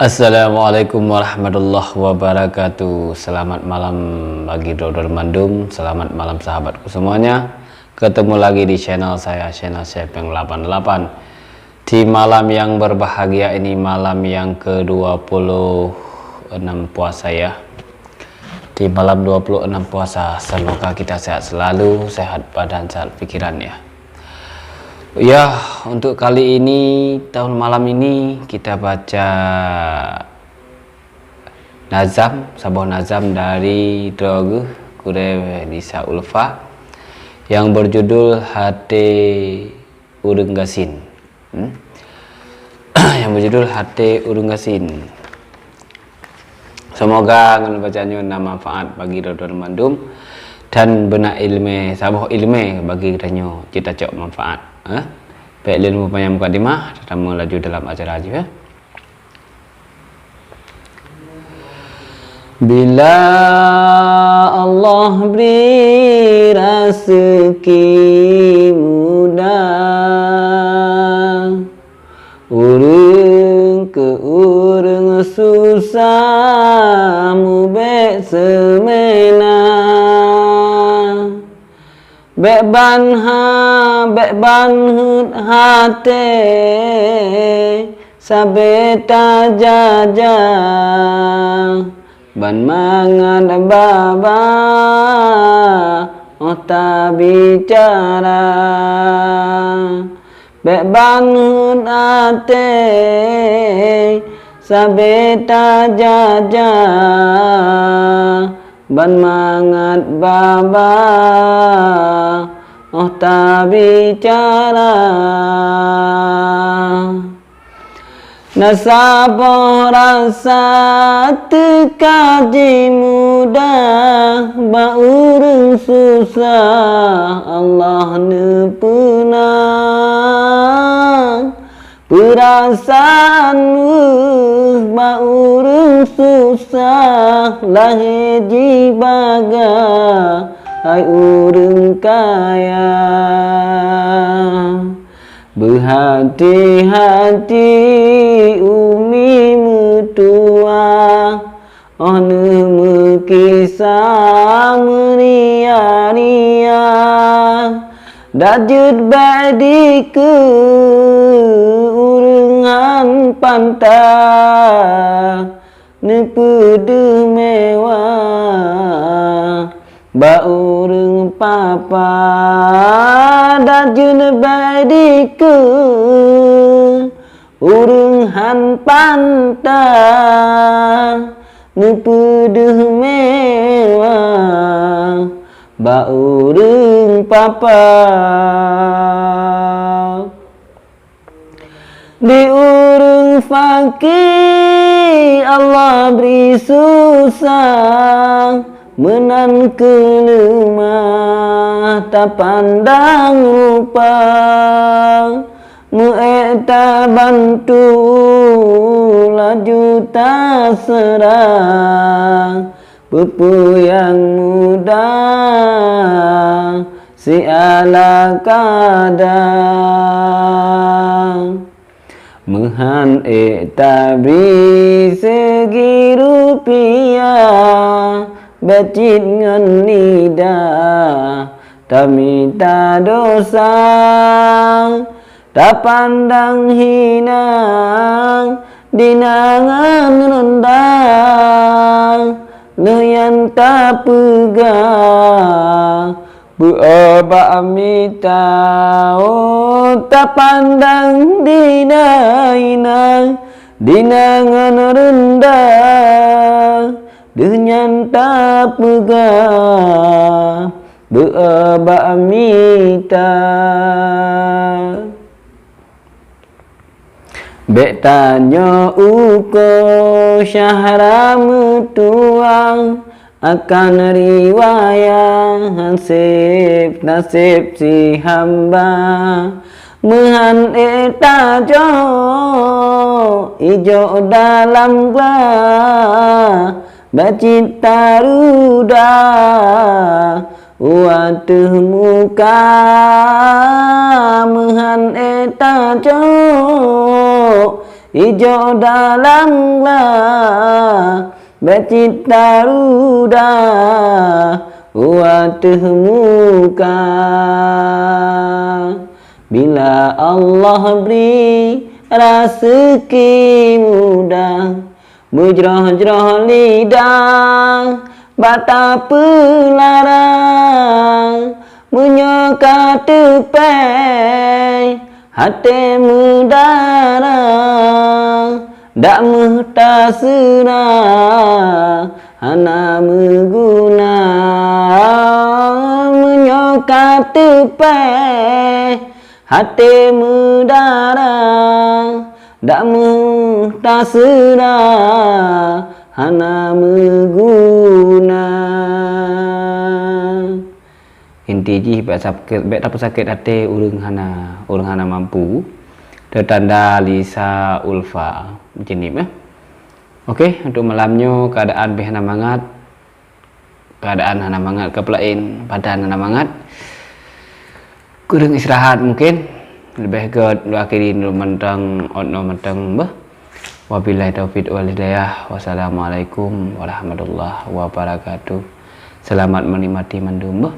Assalamualaikum warahmatullahi wabarakatuh. Selamat malam bagi Dodor Mandum. Selamat malam sahabatku semuanya. Ketemu lagi di channel saya, channel Sepeng 88. Di malam yang berbahagia ini, malam yang ke-26 puasa ya. Di malam 26 puasa, semoga kita sehat selalu, sehat badan, sehat pikiran ya. Ya, untuk kali ini, tahun malam ini kita baca nazam, sebuah nazam dari Droge Kure Nisa Ulfa yang berjudul Hate Urenggasin. Yang berjudul Hate Urenggasin. Semoga dengan bacanya manfaat bagi Dodor Mandum dan benak ilmu, sabuh ilmu bagi kita cok manfaat. Baik ilmu panjang mukadimah, kita melaju dalam acara aja ya. Bila Allah beri rezeki muda, urung ke urung susah mubek semena. Beban hut hate sabeta jaja ban mangan baba ota bicara. Beban hut hate sabeta jaja ban mangat baba oh tak bicara. Nasabah rasa tekaji mudah, baurung susah Allah nepunang. Perasaan baurung susah lahir jibaga hai urung kaya. Berhati-hati umi mutua oh mekisah meria-ria dajud badiku urungan pantah nepedu mewah baurung papa dajun badiku urung han pantah nepedu mewah baurung papa. Di urung fakir Allah beri susah, menan kelemah tak pandang rupa, mu'eta bantu laju tak serah. Pupu yang muda si ala kadang mehan tabri segi rupiah bacit ngan lidah tak minta dosa tak pandang hina dinangan rendah leyan tak pegang buaba amita oh tak pandang dina dinangan rendah dengan tak pegang buaba amita. Bek tanya uko syahra mutuang akan riwayat nasib si hamba mehan etajo ijo dalam gua bacita ruda watuh muka mehan etajo Ijo dalam lah becita ruda watih muka. Bila Allah beri rezeki mudah, berjerah-jerah lidah bata pelarang, menyoka tepai hati mudarang, dak muhtasira hana meguna, menyoka tepai hati mudarang, dak muhtasira hana meguna. Inti ji bet apa sakit hati urang hana mampu, tertanda Lisa Ulfa macam ni Okey, untuk malamnya keadaan hana mangat, kepelain badan hana mangat, kurang istirahat mungkin, lebih ke lu akhirin lu mentang wabillahi taufiq wal hidayah. Wassalamualaikum warahmatullahi wabarakatuh. Selamat menikmati mendung